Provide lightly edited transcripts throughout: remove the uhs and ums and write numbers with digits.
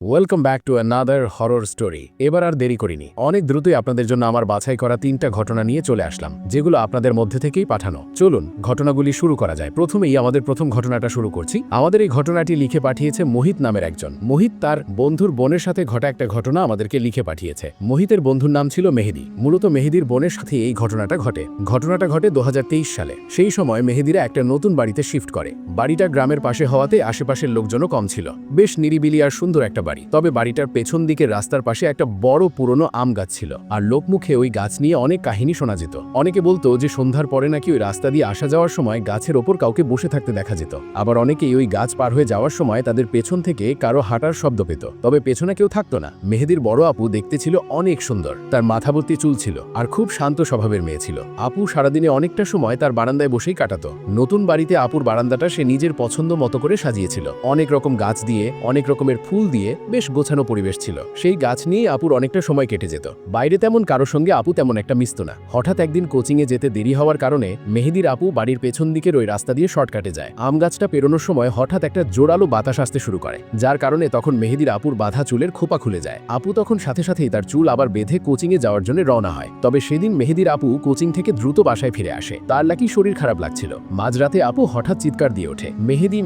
Welcome back to another horror story. এবার আর দেরি করিনি, অনেক দ্রুতই আপনাদের জন্য আমার বাছাই করা 3টা ঘটনা নিয়ে চলে আসলাম, যেগুলো আপনাদের মধ্যে থেকেই পাঠানো। চলুন ঘটনাগুলি শুরু করা যায়। প্রথমেই আমাদের প্রথম ঘটনাটা শুরু করছি। আমাদের এই ঘটনাটি লিখে পাঠিয়েছে মোহিত নামের একজন। মোহিত তার বন্ধুর বোনের সাথে ঘটা একটা ঘটনা আমাদেরকে লিখে পাঠিয়েছে। মোহিতের বন্ধুর নাম ছিল মেহেদি। মূলত মেহেদির বোনের সাথে এই ঘটনাটা ঘটে 2023 সালে। সেই সময় মেহেদিরা একটা নতুন বাড়িতে শিফট করে। বাড়িটা গ্রামের পাশে হওয়াতে আশেপাশের লোকজনও কম ছিল। বেশ নিরিবিলি আর সুন্দর একটা বাড়ি। তবে বাড়িটার পেছন দিকে রাস্তার পাশে একটা বড় পুরনো আম গাছ ছিল, আর লোকমুখে ওই গাছ নিয়ে অনেক কাহিনী শোনা যেত। অনেকে বলতো যে সন্ধ্যার পরে নাকি ওই রাস্তা দিয়ে আসা যাওয়ার সময় গাছের ওপর কাউকে বসে থাকতে দেখা যেত। আবার অনেকেই ওই গাছ পার হয়ে যাওয়ার সময় তাদের পেছন থেকে কারো হাঁটার শব্দ পেত। তবে পেছনে কেউ থাকতো না। মেহেদির বড় আপু দেখতে ছিল অনেক সুন্দর। তার মাথাভর্তি চুল ছিল আর খুব শান্ত স্বভাবের মেয়ে ছিল। আপু সারাদিনে অনেকটা সময় তার বারান্দায় বসেই কাটাতো। নতুন বাড়িতে আপুর বারান্দাটা সে নিজের পছন্দ মতো করে সাজিয়েছিল। অনেক রকম গাছ দিয়ে, অনেক রকমের ফুল দিয়ে বেশ গোছানো পরিবেশ ছিল। সেই গাছ নিয়ে আপুর অনেকটা সময় কেটে যেত। বাইরে তেমন কারোর সঙ্গে আপু তেমন একটা মিশত না। হঠাৎ একদিন কোচিংয়ে যেতে দেরি হওয়ার কারণে মেহেদির আপু বাড়ির পেছন দিকের ওই রাস্তা দিয়ে শর্টকাটে যায়। আম গাছটা পেরোনোর সময় হঠাৎ একটা জোরালো বাতাস আসতে শুরু করে, যার কারণে তখন মেহেদির আপুর বাঁধা চুলের খোপা খুলে যায়। আপু তখন সাথে সাথেই তার চুল আবার বেঁধে কোচিংয়ে যাওয়ার জন্য রওনা হয়। তবে সেদিন মেহেদির আপু কোচিং থেকে দ্রুত বাসায় ফিরে আসে। তার নাকি শরীর খারাপ লাগছিল। মাঝরাতে আপু হঠাৎ চিৎকার দিয়ে ওঠে।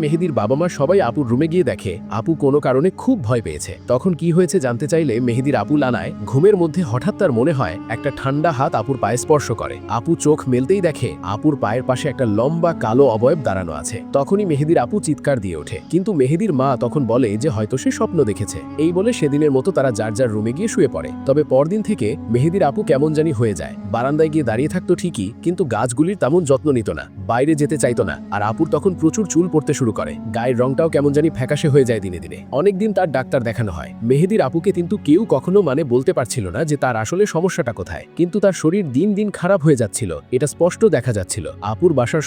মেহেদির বাবা মা সবাই আপুর রুমে গিয়ে দেখে আপু কোনো কারণে খুব ভয় পেয়েছে। তখন কি হয়েছে জানতে চাইলে মেহেদির আপু লানায় ঘুমের মধ্যে হঠাৎ তার মনে হয় একটা ঠান্ডা হাত আপুর পায়ে স্পর্শ করে। আপু চোখ মেলতেই দেখে আপুর পায়ের পাশে একটা লম্বা কালো অবয়ব দাঁড়ানো আছে। তখনই মেহেদির আপু চিৎকার দিয়ে ওঠে, কিন্তু মেহেদির মা তখন বলে যে হয়তো সে স্বপ্ন দেখেছে। এই বলে সেদিনের মতো তারা যার যার রুমে গিয়ে শুয়ে পড়ে। তবে পরদিন থেকে মেহেদির আপু কেমন জানি হয়ে যায়। বারান্দায় গিয়ে দাঁড়িয়ে থাকতো ঠিকই, কিন্তু গাছগুলির তেমন যত্ন নিত না, বাইরে যেতে চাইতো না। আর আপুর তখন প্রচুর চুল পড়তে শুরু করে। গায়ের রংটাও কেমন জানি ফ্যাকাশে হয়ে যায় দিনে দিনে। অনেকদিন তার ডাক্তার দেখানো হয়। মেহেদির আপুকে কিন্তু কেউ কখনো বলতে পারছিল না যে তার আসলে সমস্যাটা কোথায়। কিন্তু তার শরীর দিন দিন খারাপ হয়ে যাচ্ছিল, এটা স্পষ্ট দেখা যাচ্ছিল। আপুর বাসার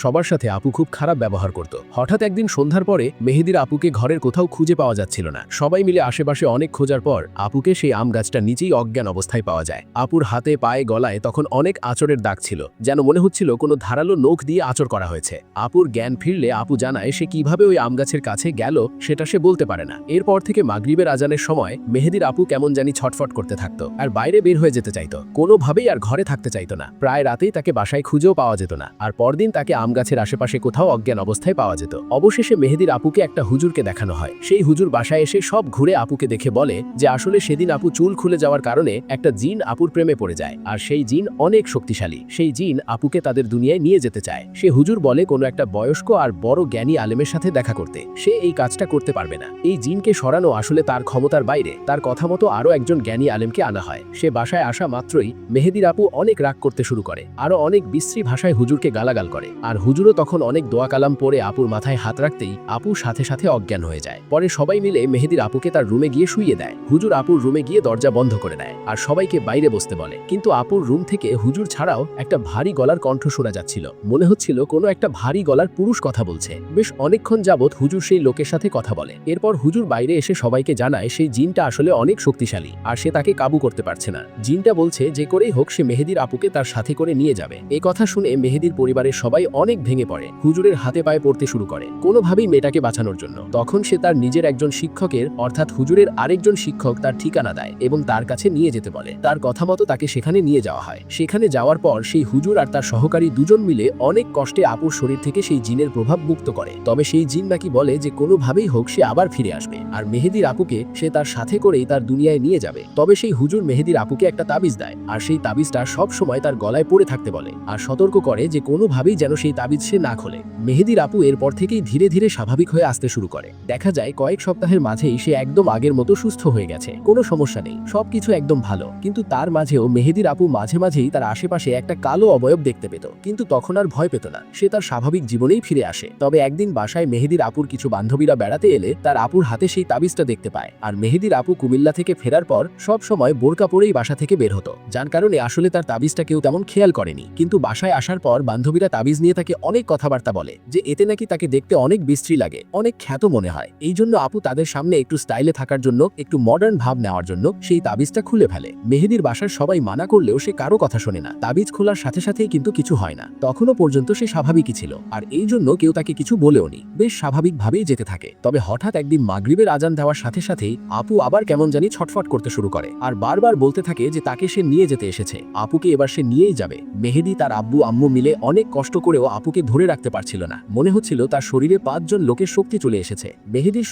সবার সাথে আপু খুব খারাপ ব্যবহার করত। হঠাৎ একদিন সন্ধ্যার পরে মেহেদির আপুকে ঘরের কোথাও খুঁজে পাওয়া যাচ্ছিল না। সবাই মিলে আশেপাশে অনেক খোঁজার পর আপুকে সেই আম গাছটার নিচেই অজ্ঞান অবস্থায় পাওয়া যায়। আপুর হাতে পায়ে গলায় তখন অনেক আঁচড়ের দাগ ছিল, যেন মনে হচ্ছিল কোনো ধারালো নখ দিয়ে আঁচড় করা হয়েছে। আপুর জ্ঞান ফিরলে আপু জানায় সে কিভাবে ওই আম গাছের কাছে গেল সেটা সে বলতে পারে না। এরপর থেকে মাগরিবের আজানের সময় মেহেদির আপু কেমন জানি ছটফট করতে থাকতো আর বাইরে বের হয়ে যেতে চাইতো। কোনোভাবেই আর ঘরে থাকতে চাইতো না। প্রায় রাতেই তাকে বাসায় খুঁজেও পাওয়া যেত না। আর পরদিন তাকে আম গাছের আশেপাশে কোথাও অজ্ঞান অবস্থায় পাওয়া যেত। অবশেষে মেহেদির আপুকে একটা হুজুরকে দেখানো হয়। সেই হুজুর বাসায় এসে সব ঘুরে আপুকে দেখে বলে যে আসলে সেদিন আপু চুল খুলে যাওয়ার কারণে একটা জিন আপুর প্রেমে পড়ে যায়, আর সেই জিন অনেক শক্তিশালী। সেই জিন আপুকে তাদের দুনিয়ায় নিয়ে যেতে চায়। সে হুজুর বলে কোনো একটা বয়স্ক আর বড় জ্ঞানী আলেমের সাথে দেখা করতে। সে এই কাজটা করতে পারবে না। এই জিনকে সরানো আসলে তার ক্ষমতার বাইরে। তার কথা মতো আরো একজন জ্ঞানী আলেমকে আনা হয়। সে বাসায় আসা মাত্রই মেহেদির আপু অনেক রাগ করতে শুরু করে, আরো অনেক বিশ্রী ভাষায় হুজুরকে গালাগাল করে। আর হুজুরও তখন অনেক দোয়া কালাম পড়ে আপুর মাথায় হাত রাখতেই আপু সাথে সাথে অজ্ঞান হয়ে যায়। পরে সবাই মিলে মেহেদির আপুকে তার রুমে গিয়ে শুইয়ে দেয়। হুজুর আপুর রুমে গিয়ে দরজা বন্ধ করে দেয় আর সবাইকে বাইরে বসতে বলে। কিন্তু আপুর রুম থেকে হুজুর ছাড়াও একটা ভারী গলার কণ্ঠ শোনা যাচ্ছিল। মনে হচ্ছিল কোনো একটা ভারী গলার পুরুষ কথা বলছে। বেশ অনেকক্ষণ যাবৎ হুজুর সেই লোকের সাথে কথা বলে। এরপর হুজুর বাইরে এসে সবাইকে জানায় সেই জিনটা আসলে অনেক শক্তিশালী আর সে তাকে কাবু করতে পারছে না। জিনটা বলছে যে করেই হোক সে মেহেদির আপুকে তার সাথে করে নিয়ে যাবে। এই কথা শুনে মেহেদির পরিবারের সবাই অনেক ভেঙে পড়ে। হুজুরের হাতে পায়ে পড়তে শুরু করে কোনোভাবেই মেয়েটাকে বাঁচানোর জন্য। তখন সে তার নিজের একজন শিক্ষকের অর্থাৎ হুজুরের আরেকজন শিক্ষক তার ঠিকানা দেয় এবং তার কাছে নিয়ে যেতে বলে। তার কথা মতো তাকে সেখানে নিয়ে যাওয়া হয়। সেখানে যাওয়ার পর সেই হুজুর আর তার সহকারী দুজন মিলে অনেক কষ্টে আপুর শরীর থেকে সেই জিনের প্রভাব মুক্ত করে। তবে সেই জিন নাকি বলে যে কোনোভাবেই হোক সে আবার ফিরে আসবে আর মেহেদির আপুকে সে তার সাথে করেই তার দুনিয়ায় নিয়ে যাবে। তবে সেই হুজুর মেহেদির আপুকে একটা তাবিজ দেয় আর সেই তাবিজটা সব সময় তার গলায় পড়ে থাকতে বলে আর সতর্ক করে যে কোনোভাবেই যেন সেই তাবিজ সে না খোলে। মেহেদির আপু এরপর থেকেই ধীরে ধীরে স্বাভাবিক হয়ে আসতে শুরু করে। দেখা যায় কয়েক সপ্তাহের মাঝেই সে একদম আগের মতো সুস্থ হয়ে গেছে, কোনো সমস্যা নেই, সবকিছু একদম ভালো। কিন্তু তার মাঝেও মেহেদির আপু মাঝে মাঝেই তার আশেপাশে একটা কালো অবয়ব দেখতে পেত, কিন্তু তখন আর ভয় পেত না। সে তার স্বাভাবিক জীবনেই ফিরে আসে। তবে একদিন বাসায় মেহেদির আপুর কিছু বান্ধবীরা বেড়াতে এলে তার আপুর হাতে সেই তাবিজটা দেখতে পায়। আর মেহেদির আপু কুমিল্লা থেকে ফেরার পর সব সময় বোরকা পরেই বাসা থেকে বের হতো, যার কারণে আসলে তার তাবিজটা কেউ তেমন খেয়াল করেনি। কিন্তু বাসায় আসার পর বান্ধবীরা তাবিজ নিয়ে তাকে অনেক কথাবার্তা বলে যে এতে নাকি তাকে দেখতে অনেক বিশ্রী লাগে, অনেক খ্যাত মনে হয়। এই জন্য আপু তাদের সামনে একটু স্টাইলে থাকার জন্য, একটু মডার্ন ভাব নেওয়ার জন্য সেই তাবিজটা খুলে ফেলে। মেহেদির বাসার সবাই মানা করলেও সে কারো কথা শোনে না। তাবিজ খোলার সাথে সাথেই কিন্তু কিছু হয় না। তখনও পর্যন্ত সে স্বাভাবিকই ছিল আর এই জন্য কেউ তাকে কিছু বলেও নি, বেশ স্বাভাবিকভাবেই যেতে থাকে। তবে হঠাৎ একদিন মাগরিবের আজান দেওয়ার সাথে সাথেই আপু আবার কেমন জানি ছটফট করতে শুরু করে আর বারবার বলতে থাকে যে তাকে সে নিয়ে যেতে এসেছে, আপুকে এবার সে নিয়েই যাবে। মেহেদী তার আব্বু আম্মু মিলে অনেক কষ্ট করেও আপুকে ধরে রাখতে পারছিল না, মনে হচ্ছিল তার শরীরে 5 জন লোকের শক্তি চলে এসেছে। মেহেদীর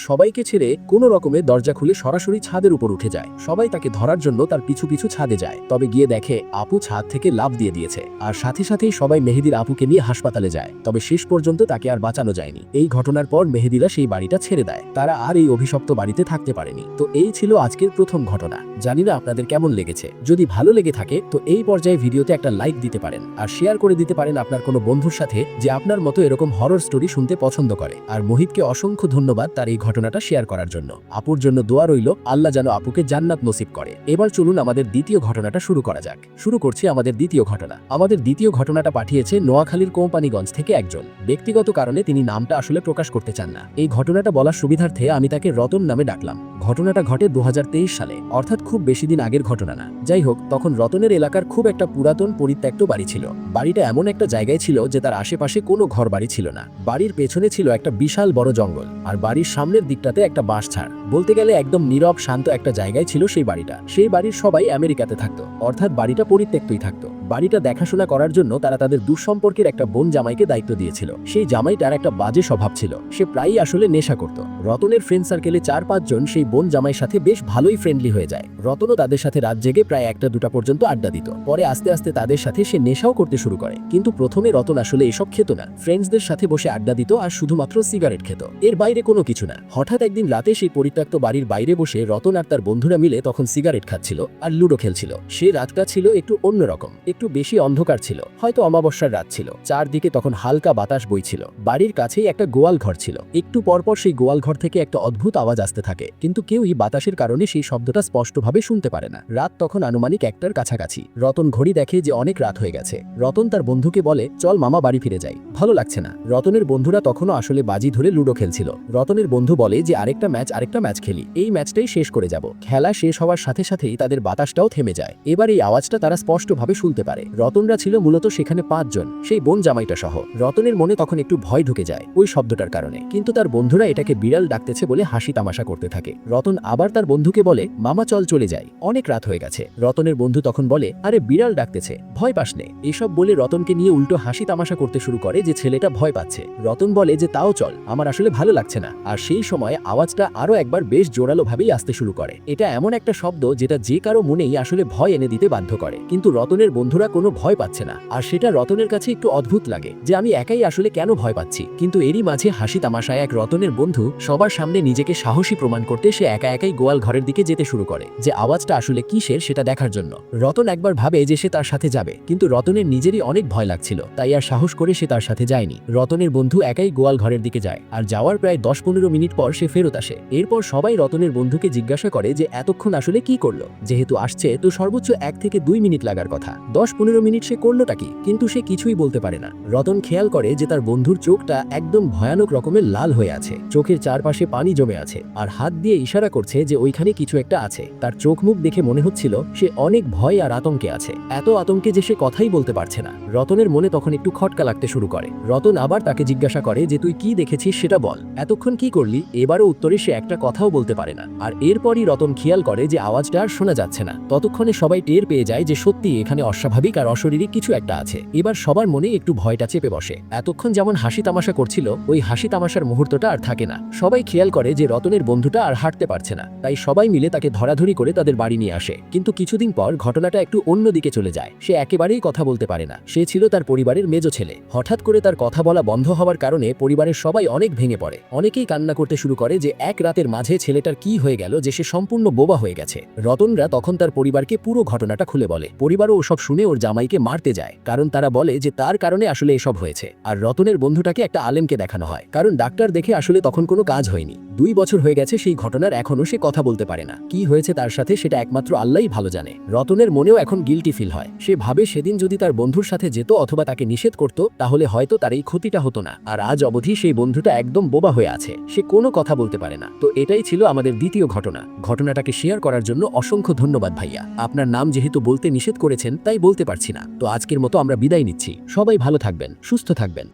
সবাইকে ছেড়ে কোনো রকমে দরজা খুলে সরাসরি ছাদের উপর উঠে যায়। সবাই তাকে ধরার জন্য তার পিছু পিছু ছাদে যায়, তবে গিয়ে দেখে আপু ছাদ থেকে লাফ দিয়ে দিয়েছে। আর সাথে সাথেই সবাই মেহেদীর আপুকে নিয়ে হাসপাতালে যায়, তবে শেষ পর্যন্ত তাকে আর বাঁচানো যায়নি। এই ঘটনার পর মেহেদীরা সেই বাড়িটা ছেড়ে দেয়, তারা আর এই অভিশপ্ত বাড়িতে থাকতে পারেনি। তো এই ছিল আজকের প্রথম ঘটনা। জানি না আপনাদের কেমন লেগেছে, যদি ভালো লেগে থাকে তো এই পর্যায়ে ভিডিওতে একটা লাইক দিতে পারেন আর শেয়ার করে দিতে পারেন আপনার কোনো বন্ধুর সাথে যে আপনার মতো এরকম হরর স্টোরি শুনতে পছন্দ করে। আর মোহিতকে অসংখ্য ধন্যবাদ তার এই ঘটনাটা শেয়ার করার জন্য। আপুর জন্য দোয়া রইল, আল্লাহ যেন আপুকে জান্নাত নসিব করে। এবার চলুন আমাদের দ্বিতীয় ঘটনাটা শুরু করা যাক। শুরু করছি আমাদের দ্বিতীয় ঘটনা। আমাদের দ্বিতীয় ঘটনাটা পাঠিয়েছে নোয়াখালীর কোম্পানিগঞ্জ থেকে একজন। ব্যক্তিগত কারণে তিনি নামটা আসলে প্রকাশ করতে চান না। এই ঘটনাটা বলার সুবিধার্থে আমি তাকে রতন নামে ডাকলাম। ঘটনাটা ঘটে 2023 সালে, অর্থাৎ খুব বেশি দিন আগের ঘটনা না। যাই হোক, তখন রতনের এলাকার খুব একটা পুরাতন পরিত্যক্ত বাড়ি ছিল। বাড়িটা এমন একটা জায়গায় ছিল যে তার আশেপাশে কোনো ঘর বাড়ি ছিল না। বাড়ির পেছনে ছিল একটা বিশাল বড় জঙ্গল, আর বাড়ির সামনের দিকটাতে একটা বাঁশঝাড়। বলতে গেলে একদম নীরব শান্ত একটা জায়গায় ছিল সেই বাড়িটা। সেই বাড়ির সবাই আমেরিকাতে থাকতো, অর্থাৎ বাড়িটা পরিত্যক্তই থাকতো। বাড়িটা দেখাশোনা করার জন্য তারা তাদের দুঃসম্পর্কের একটা বোন জামাইকে দায়িত্ব দিয়েছিল। সেই জামাইটার একটা বাজে স্বভাব ছিল, সে প্রায়ই আসলে নেশা করত। রতনের ফ্রেন্ড সার্কেলে 4-5 জন সেই বোন জামাইয়ের সাথে বেশ ভালোই ফ্রেন্ডলি হয়ে যায়। রতনও তাদের সাথে রাত জেগে প্রায় 1টা-2টা পর্যন্ত আড্ডা দিত। পরে আস্তে আস্তে তাদের সাথে সে নেশাও করতে শুরু করে। কিন্তু প্রথমে রতন আসলে এসব খেত না, ফ্রেন্ডসদের সাথে বসে আড্ডা দিত আর শুধুমাত্র সিগারেট খেত, এর বাইরে কোনো কিছু না। হঠাৎ একদিন রাতে সেই পরিত্যক্ত বাড়ির বাইরে বসে রতন আর তার বন্ধুরা মিলে তখন সিগারেট খাচ্ছিল আর লুডো খেলছিল। সে রাতটা ছিল একটু অন্যরকম, একটু বেশি অন্ধকার ছিল, হয়তো অমাবস্যার রাত ছিল। চারদিকে তখন হালকা বাতাস বইছিল। বাড়ির কাছেই একটা গোয়াল ঘর ছিল। একটু পরপর সেই গোয়াল ঘর থেকে একটা অদ্ভুত আওয়াজ আসতে থাকে, কিন্তু কেউই বাতাসের কারণে সেই শব্দটা স্পষ্টভাবে শুনতে পারে না। রাত তখন আনুমানিক 1টার কাছাকাছি। রতন ঘড়ি দেখে যে অনেক রাত হয়ে গেছে। রতন তার বন্ধুকে বলে, চল মামা বাড়ি ফিরে যাই, ভালো লাগছে না। রতনের বন্ধুরা তখনও আসলে বাজি ধরে লুডো খেলছিল। রতনের বন্ধু বলে যে আরেকটা ম্যাচ খেলি, এই ম্যাচটাই শেষ করে যাব। খেলা শেষ হওয়ার সাথে সাথেই তাদের বাতাসটাও থেমে যায়। এবার এই আওয়াজটা তারা স্পষ্টভাবে শুনতে পারে। রতনরা ছিল মূলত সেখানে 5 জন, সেই বোন জামাইটা সহ। রতনের মনে তখন একটু ভয় ঢুকে যায় ওই শব্দটার কারণে, কিন্তু তার বন্ধুরা এটাকে বিড়াল ডাকতেছে বলে হাসি তামাশা করতে থাকে। রতন আবার তার বন্ধুকে বলে, মামা চল চলে যাই, অনেক রাত হয়ে গেছে। রতনের বন্ধু তখন বলে, আরে বিড়াল ডাকতেছে, ভয় পাস নে। এসব বলে রতনকে নিয়ে উল্টো হাসি তামাশা করতে শুরু করে যে ছেলেটা ভয় পাচ্ছে। রতন বলে যে তাও চল, আমার আসলে ভালো লাগছে না। আর সেই সময় আওয়াজটা আরো একবার বেশ জোরালো ভাবেই আসতে শুরু করে। এটা এমন একটা শব্দ যেটা যে কারো মনেই আসলে ভয় এনে দিতে বাধ্য করে। কিন্তু রতনের বন্ধুরা কোনো ভয় পাচ্ছে না, আর সেটা রতনের কাছে একটু অদ্ভুত লাগে যে আমি একাই আসলে কেন ভয় পাচ্ছি। কিন্তু এরই মাঝে হাসি তামাশায় এক রতনের বন্ধু সবার সামনে নিজেকে সাহসী প্রমাণ করতে সে একাই গোয়াল ঘরের দিকে যেতে শুরু করে, যে আওয়াজটা আসলে কিসের সেটা দেখার জন্য। রতন একবার ভাবে যে সে তার সাথে যাবে, কিন্তু রতনের নিজেরই অনেক ভয় লাগছিল, তাই আর সাহস করে সে তার সাথে যায়নি। রতনের বন্ধু একাই গোয়াল ঘরের দিকে যায়, আর যাওয়ার প্রায় 10-15 মিনিট পর সে ফেরত আসে। এরপর সবাই রতনের বন্ধুকে জিজ্ঞাসা করে যে এতক্ষণ আসলে কি করলো, যেহেতু আসছে তো সর্বোচ্চ 1 থেকে 2 মিনিট লাগার কথা, 10-15 মিনিট সে করলোটা কি? কিন্তু সে কিছুই বলতে পারে না। রতন খেয়াল করে যে তার বন্ধুর চোখটা একদম ভয়ানক রকমের লাল হয়ে আছে, চোখের চারপাশে পানি জমে আছে, আর হাত দিয়ে ইশারা করছে যে ওইখানে কিছু একটা আছে। তার চোখ মুখ দেখে মনে হচ্ছিল সে অনেক ভয় আর আতঙ্কে আছে, এত আতঙ্কে যে সে কথাই বলতে পারছে না। রতনের মনে তখন একটু খটকা লাগতে শুরু করে। রতন আবার তাকে জিজ্ঞাসা করে যে তুই কি দেখেছিস সেটা বল, এতক্ষণ কি করলি? এবারও উত্তরে সে একটা কথাও বলতে পারে না। আর এরপরই রতন খেয়াল করে যে আওয়াজটা আর শোনা যাচ্ছে না। ততক্ষণে সবাই টের পেয়ে যায় যে সত্যি এখানে অস্বাভাবিক আর অশরীরী কিছু একটা আছে। এবার সবার মনে একটু ভয়টা চেপে বসে। এতক্ষণ যেমন হাসি তামাশা করছিল, ওই হাসি তামাশার মুহূর্তটা আর থাকে না। সবাই খেয়াল করে যে রতনের বন্ধুটা আর হাঁটতে পারছে না, তাই সবাই মিলে তাকে ধরাধরি করে তাদের বাড়ি নিয়ে আসে। কিন্তু কিছুদিন পর ঘটনাটা একটু অন্যদিকে চলে যায়। সে একেবারেই কথা বলতে পারে না। সে ছিল তার পরিবারের মেজো ছেলে। হঠাৎ করে তার কথা বলা বন্ধ হওয়ার কারণে পরিবারের সবাই অনেক ভেঙে পড়ে। অনেকেই কান্না করতে শুরু করে যে এক রাতের মাঝে ছেলেটার কি হয়ে গেল যে সে সম্পূর্ণ বোবা হয়ে গেছে। রতনরা তখন তার পরিবারকে পুরো ঘটনাটা খুলে বলে। পরিবারও ওসব শুনে ওর জামাইকে মারতে যায়, কারণ তারা বলে যে তার কারণে আসলে এসব হয়েছে। আর রতনের বন্ধুটাকে একটা আলেমকে দেখানো হয়, কারণ ডাক্তার দেখে আসলে তখন কোনো কাজ হয়নি। 2 বছর হয়ে গেছে সেই ঘটনার, এখনো সে কথা বলতে পারে না। কি হয়েছে তার সাথে সেটা একমাত্র আল্লাহই ভালো জানে। রতনের মনেও এখন গিল্টি ফিল হয়। সে ভাবে সেদিন যদি তার বন্ধুর সাথে যেত অথবা তাকে নিষেধ করত, তাহলে হয়তো তার এই ক্ষতিটা হতো না। আর আজ অবধি সেই বন্ধুটা একদম বোবা হয়ে আছে, সে কোনো কথা বলতে পারে না। তো এটাই ছিল আমাদের দ্বিতীয় ঘটনা। ঘটনাটাকে শেয়ার করার জন্য অসংখ্য ধন্যবাদ ভাইয়া। আপনার নাম যেহেতু বলতে নিষেধ করেছেন তাই বলতে পারছি না। তো আজকের মতো আমরা বিদায় নিচ্ছি। সবাই ভালো থাকবেন, সুস্থ থাকবেন।